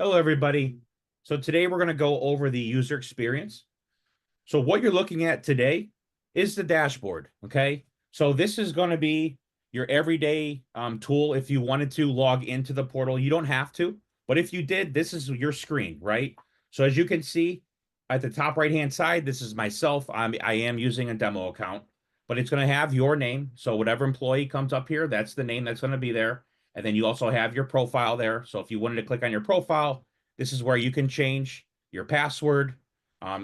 Hello, everybody. So today we're going to go over the user experience. So what you're looking at today is the dashboard, okay? So this is going to be your everyday tool if you wanted to log into the portal. You don't have to, but if you did, this is your screen, right? So as you can see at the top right-hand side, this is myself. I am using a demo account, but it's going to have your name. So whatever employee comes up here, that's the name that's going to be there. And then you also have your profile there. So if you wanted to click on your profile, this is where you can change your password,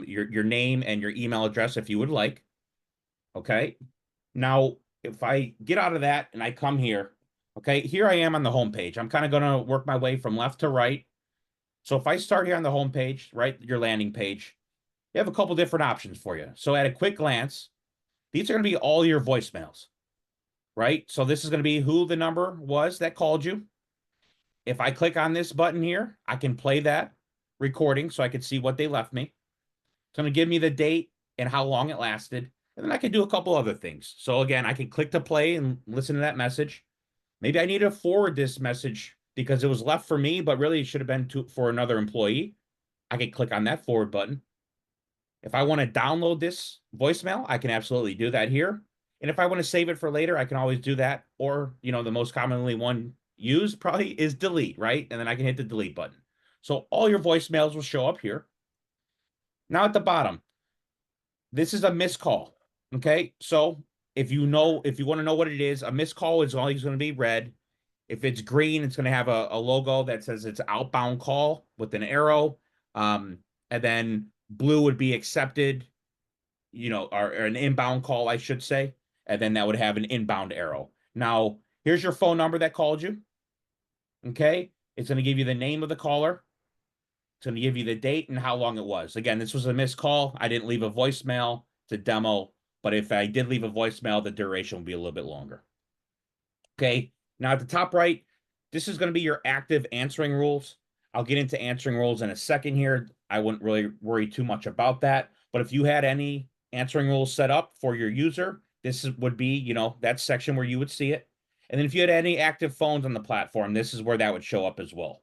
your name and your email address if you would like. Okay. Now, if I get out of that and I come here, okay, here I am on the home page. I'm kind of going to work my way from left to right. So if I start here on the home page, right, your landing page, you have a couple different options for you. So at a quick glance, these are going to be all your voicemails, right? So this is going to be who the number was that called you. If I click on this button here, I can play that recording so I can see what they left me. It's going to give me the date and how long it lasted. And then I can do a couple other things. So again, I can click to play and listen to that message. Maybe I need to forward this message because it was left for me, but really it should have been for another employee. I can click on that forward button. If I want to download this voicemail, I can absolutely do that here. And if I want to save it for later, I can always do that. Or, the most commonly one used probably is delete, right? And then I can hit the delete button. So all your voicemails will show up here. Now at the bottom, this is a missed call. Okay. So if you want to know what it is, a missed call is always going to be red. If it's green, it's going to have a logo that says it's outbound call with an arrow. And then blue would be accepted, or an inbound call, I should say. And then that would have an inbound arrow. Now, here's your phone number that called you. Okay. It's going to give you the name of the caller. It's going to give you the date and how long it was. Again, this was a missed call. I didn't leave a voicemail. It's a demo. But if I did leave a voicemail, the duration will be a little bit longer. Okay. Now at the top right, this is going to be your active answering rules. I'll get into answering rules in a second here. I wouldn't really worry too much about that. But if you had any answering rules set up for your user, would be, that section where you would see it. And then if you had any active phones on the platform, this is where that would show up as well.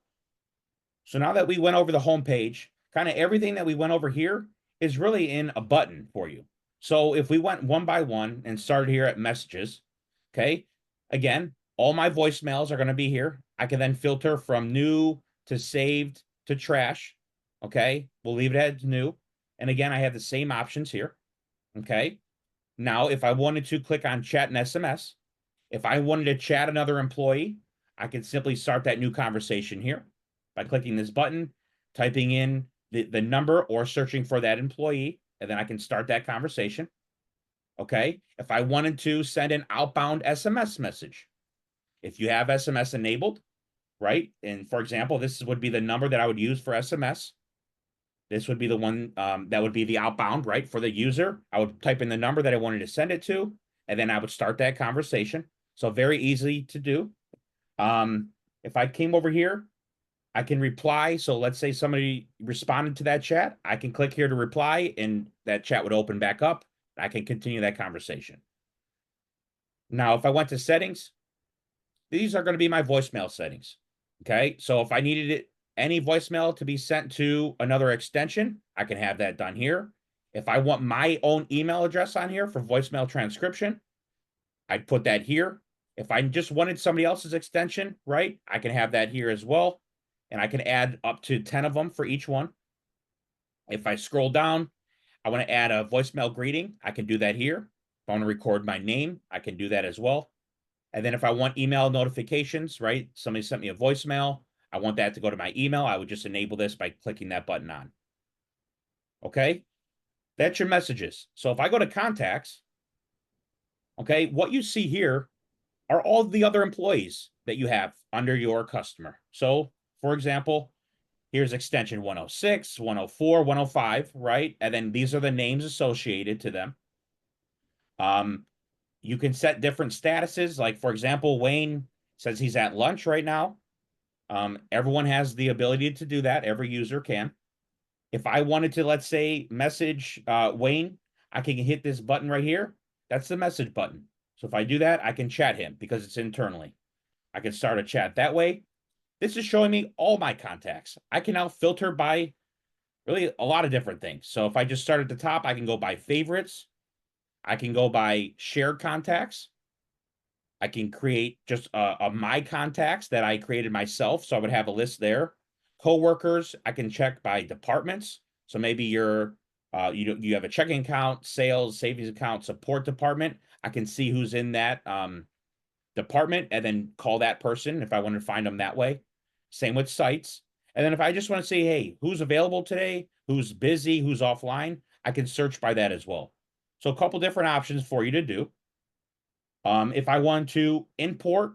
So now that we went over the home page, kind of everything that we went over here is really in a button for you. So if we went one by one and started here at messages, okay, again, all my voicemails are going to be here. I can then filter from new to saved to trash. Okay, we'll leave it as new. And again, I have the same options here. Okay, now if I wanted to click on chat and SMS, if I wanted to chat another employee, I can simply start that new conversation here by clicking this button, typing in the number or searching for that employee, and then I can start that conversation. Okay. If I wanted to send an outbound SMS message, if you have SMS enabled, right? And for example, this would be the number that I would use for SMS. This would be the one that would be the outbound, right? For the user, I would type in the number that I wanted to send it to, and then I would start that conversation. So very easy to do. If I came over here, I can reply. So let's say somebody responded to that chat. I can click here to reply, and that chat would open back up. I can continue that conversation. Now, if I went to settings, these are going to be my voicemail settings. Okay. So if I needed any voicemail to be sent to another extension, I can have that done here. If I want my own email address on here for voicemail transcription, I'd put that here. If I just wanted somebody else's extension, right, I can have that here as well. And I can add up to 10 of them for each one. If I scroll down, I want to add a voicemail greeting. I can do that here. If I want to record my name, I can do that as well. And then if I want email notifications, right, somebody sent me a voicemail, I want that to go to my email, I would just enable this by clicking that button on. Okay, that's your messages. So if I go to contacts, okay, what you see here are all the other employees that you have under your customer. So for example, here's extension 106, 104, 105, right? And then these are the names associated to them. You can set different statuses. Like, for example, Wayne says he's at lunch right now. Everyone has the ability to do that. Every user can. If I wanted to, let's say, message Wayne, I can hit this button right here. That's the message button. So if I do that, I can chat him because it's internally. I can start a chat that way. this is showing me all my contacts. I can now filter by really a lot of different things. So if I just start at the top, I can go by favorites. I can go by shared contacts. I can create just a my contacts that I created myself. So I would have a list there. Coworkers, I can check by departments. So maybe you have a checking account, sales, savings account, support department. I can see who's in that department and then call that person if I want to find them that way. Same with sites. And then if I just want to say, hey, who's available today, who's busy, who's offline, I can search by that as well. So a couple different options for you to do. If I want to import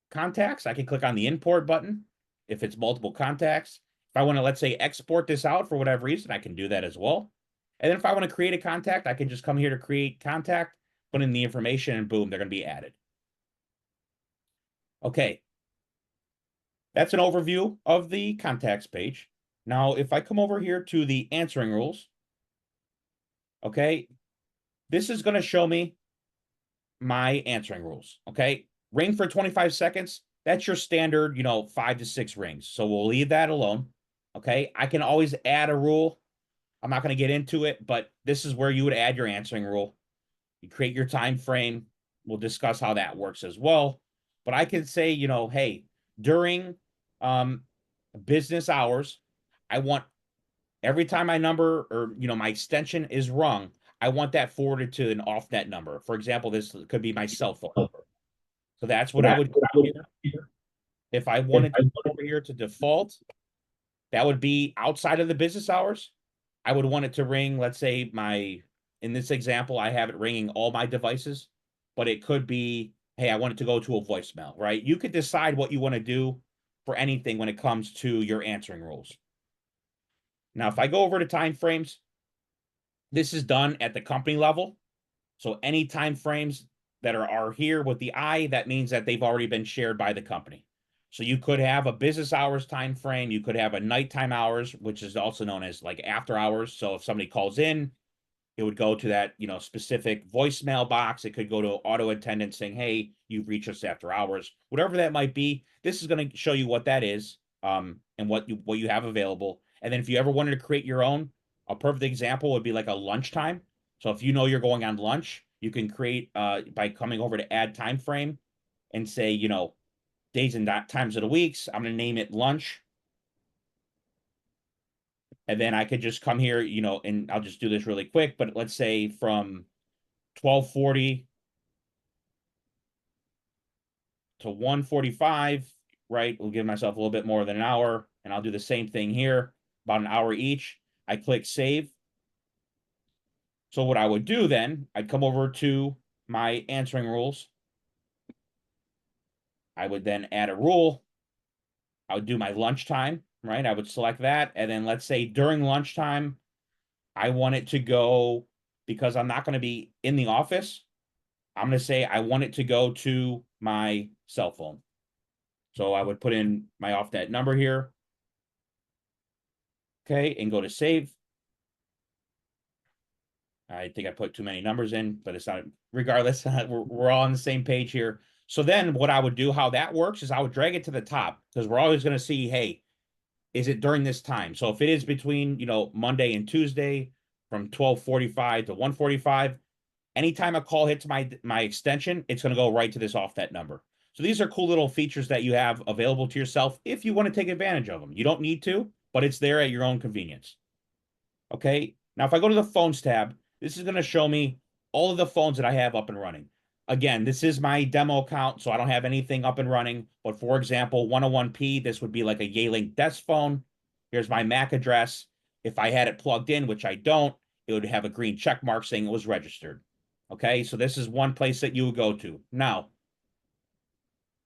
contacts, I can click on the import button if it's multiple contacts. If I want to, let's say, export this out for whatever reason, I can do that as well. And then if I want to create a contact, I can just come here to create contact, put in the information, and boom, they're going to be added. Okay. That's an overview of the contacts page. Now, if I come over here to the answering rules, okay, this is going to show me my answering rules. Okay. Ring for 25 seconds. That's your standard, 5 to 6 rings. So we'll leave that alone. Okay. I can always add a rule. I'm not going to get into it, but this is where you would add your answering rule. You create your time frame. We'll discuss how that works as well. But I can say, hey, during business hours, I want every time my number or my extension is rung, I want that forwarded to an off net number. For example, this could be my cell phone. So that's what I would do here. If I wanted to go over here to default, that would be outside of the business hours. I would want it to ring, let's say in this example, I have it ringing all my devices, but it could be, hey, I want it to go to a voicemail, right? You could decide what you want to do for anything when it comes to your answering rules. Now, if I go over to time frames, this is done at the company level. So any time frames that are here with the I, that means that they've already been shared by the company. So you could have a business hours time frame. You could have a nighttime hours, which is also known as like after hours. So if somebody calls in, it would go to that specific voicemail box. It could go to auto attendant saying, hey, you've reached us after hours, whatever that might be. This is going to show you what that is, and what you have available. And then if you ever wanted to create your own, a perfect example would be like a lunchtime. So if you're going on lunch, you can create by coming over to add time frame and say, days and times of the weeks. I'm going to name it lunch. And then I could just come here, and I'll just do this really quick, but let's say from 12:40 to 1:45, right? We'll give myself a little bit more than an hour, and I'll do the same thing here, about an hour each. I click save. So what I would do then, I'd come over to my answering rules. I would then add a rule. I would do my lunchtime, right? I would select that. And then let's say during lunchtime, I want it to go, because I'm not going to be in the office, I'm going to say I want it to go to my cell phone. So I would put in my off net number here. Okay, and go to save. I think I put too many numbers in, but it's not, regardless, we're all on the same page here. So then what I would do, how that works, is I would drag it to the top, because we're always going to see, hey, is it during this time? So if it is between, Monday and Tuesday from 12:45 to 1:45, anytime a call hits my extension, it's going to go right to this off net number. So these are cool little features that you have available to yourself if you want to take advantage of them. You don't need to, but it's there at your own convenience. Okay. Now, if I go to the phones tab, this is going to show me all of the phones that I have up and running. Again, this is my demo account, so I don't have anything up and running. But for example, 101P, this would be like a Yealink desk phone. Here's my MAC address. If I had it plugged in, which I don't, it would have a green check mark saying it was registered. Okay, so this is one place that you would go to. Now,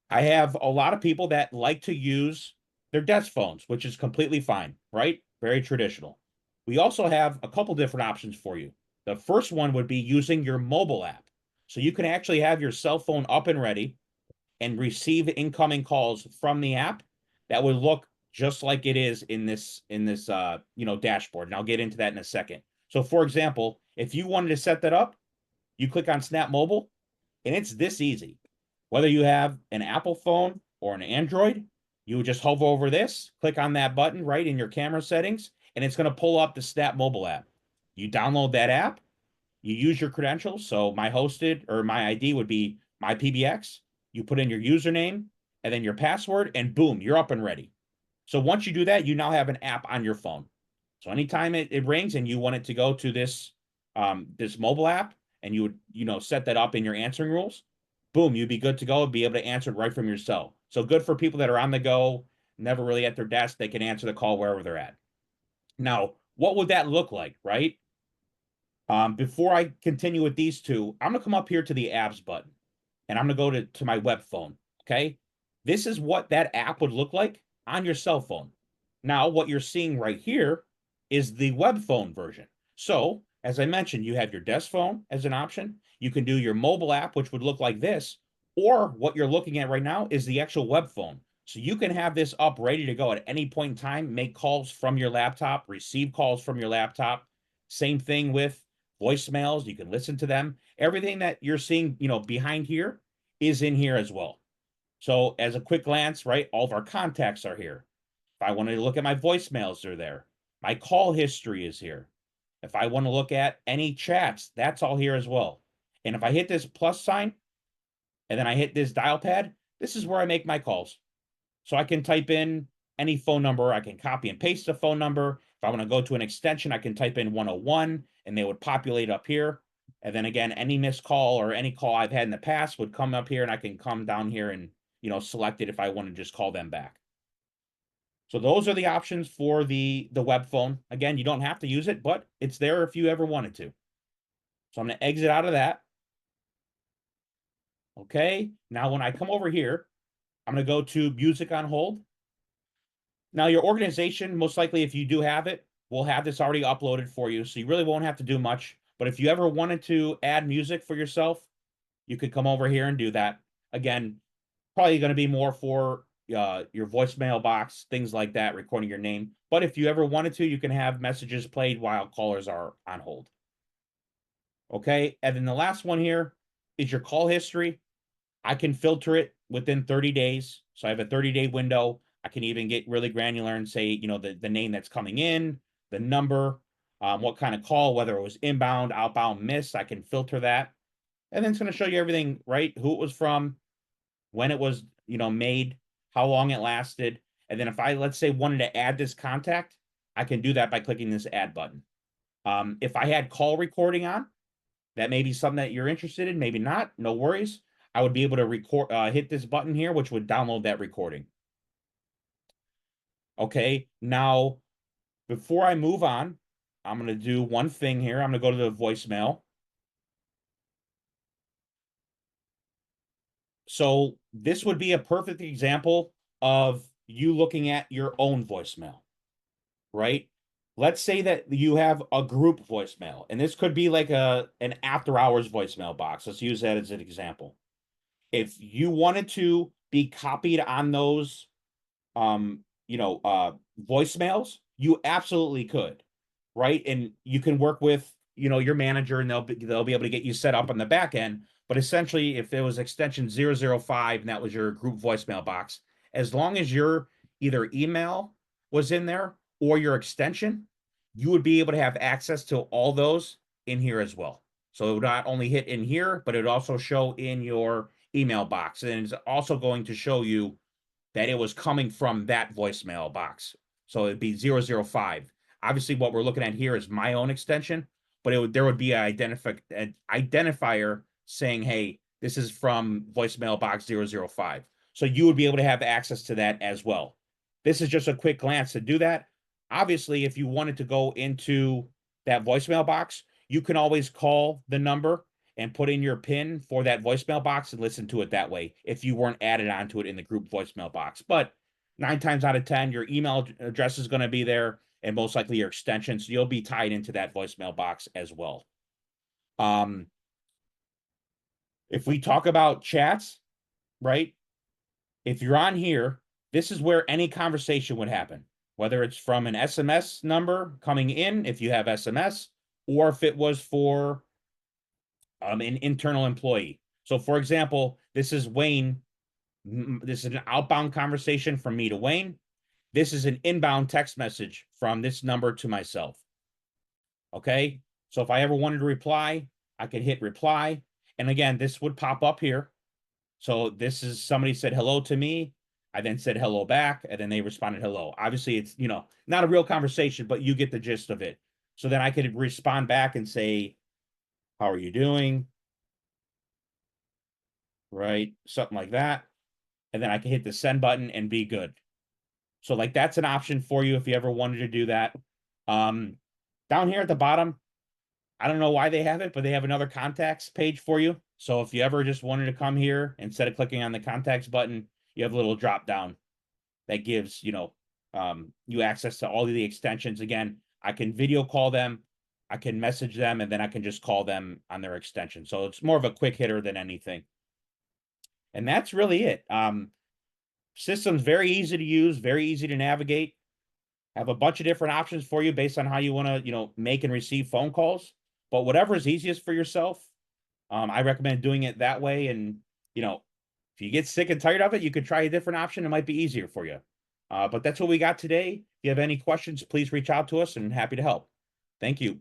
I have a lot of people that like to use their desk phones, which is completely fine, right? Very traditional. We also have a couple different options for you. The first one would be using your mobile app. So you can actually have your cell phone up and ready and receive incoming calls from the app that would look just like it is in this dashboard. And I'll get into that in a second. So for example, if you wanted to set that up, you click on Snap Mobile, and it's this easy. Whether you have an Apple phone or an Android, You would just hover over this, click on that button right in your camera settings, and it's going to pull up the Snap mobile app. You download that app, you use your credentials. So my hosted or my ID would be my PBX. You put in your username and then your password, and boom, you're up and ready. So once you do that, you now have an app on your phone. So anytime it rings and you want it to go to this mobile app, and you would set that up in your answering rules, boom, you'd be good to go, be able to answer it right from your cell. So good for people that are on the go, never really at their desk. They can answer the call wherever they're at. Now, what would that look like, right? Before I continue with these two, I'm gonna come up here to the apps button, and I'm gonna go to my web phone. Okay, this is what that app would look like on your cell phone. Now, what you're seeing right here is the web phone version. So, as I mentioned, you have your desk phone as an option. You can do your mobile app, which would look like this, or what you're looking at right now is the actual web phone. So you can have this up ready to go at any point in time, make calls from your laptop, receive calls from your laptop. Same thing with voicemails. You can listen to them. Everything that you're seeing, behind here is in here as well. So as a quick glance, right, all of our contacts are here. If I wanted to look at my voicemails, they're there. My call history is here. If I want to look at any chats, that's all here as well. And if I hit this plus sign and then I hit this dial pad, this is where I make my calls. So I can type in any phone number. I can copy and paste the phone number. If I want to go to an extension, I can type in 101 and they would populate up here. And then again, any missed call or any call I've had in the past would come up here, and I can come down here and, select it if I want to just call them back. So those are the options for the web phone. Again, you don't have to use it, but it's there if you ever wanted to. So I'm going to exit out of that. Okay. Now, when I come over here, I'm going to go to music on hold. Now, your organization, most likely, if you do have it, will have this already uploaded for you. So you really won't have to do much. But if you ever wanted to add music for yourself, you could come over here and do that. Again, probably going to be more for your voicemail box, things like that, recording your name. But if you ever wanted to, you can have messages played while callers are on hold. Okay. And then the last one here is your call history. I can filter it within 30 days. So I have a 30-day window. I can even get really granular and say, the name that's coming in, the number, what kind of call, whether it was inbound, outbound, missed. I can filter that. And then it's going to show you everything, right? Who it was from, when it was, made, how long it lasted. And then if I, let's say, wanted to add this contact, I can do that by clicking this add button. If I had call recording on, that may be something that you're interested in, maybe not, no worries. I would be able to record, hit this button here, which would download that recording. Okay, now, before I move on, I'm going to do one thing here. I'm going to go to the voicemail. So this would be a perfect example of you looking at your own voicemail, right? Let's say that you have a group voicemail, and this could be like an after hours voicemail box. Let's use that as an example. If you wanted to be copied on those voicemails, you absolutely could, right? And you can work with, your manager, and they'll be able to get you set up on the back end. But essentially, if there was extension 005 and that was your group voicemail box, as long as your either email was in there or your extension, you would be able to have access to all those in here as well. So it would not only hit in here, but it would also show in your email box. And it's also going to show you that it was coming from that voicemail box. So it'd be 005. Obviously, what we're looking at here is my own extension, but there would be an identifier saying, hey, this is from voicemail box 005. So you would be able to have access to that as well. This is just a quick glance to do that. Obviously, if you wanted to go into that voicemail box, you can always call the number and put in your PIN for that voicemail box and listen to it that way if you weren't added onto it in the group voicemail box. But 9 times out of 10, your email address is going to be there, and most likely your extension, so you'll be tied into that voicemail box as well. If we talk about chats, right? If you're on here, this is where any conversation would happen, whether it's from an SMS number coming in, if you have SMS, or if it was for an internal employee. So, for example, this is Wayne This is an outbound conversation from me to Wayne. This is an inbound text message from this number to myself. Okay. So if I ever wanted to reply, I could hit reply. And again, this would pop up here. So this is somebody said hello to me. I then said hello back, and then they responded hello. Obviously, it's, not a real conversation, but you get the gist of it. So then I could respond back and say, how are you doing? Right? Something like that. And then I can hit the send button and be good. So like that's an option for you if you ever wanted to do that. Down here at the bottom, I don't know why they have it, but they have another contacts page for you. So if you ever just wanted to come here, instead of clicking on the contacts button, you have a little drop down that gives, you access to all of the extensions. Again, I can video call them, I can message them, and then I can just call them on their extension. So it's more of a quick hitter than anything. And that's really it. System's very easy to use, very easy to navigate. Have a bunch of different options for you based on how you want to, make and receive phone calls. But whatever is easiest for yourself, I recommend doing it that way. And, if you get sick and tired of it, you could try a different option. It might be easier for you. But that's what we got today. If you have any questions, please reach out to us and happy to help. Thank you.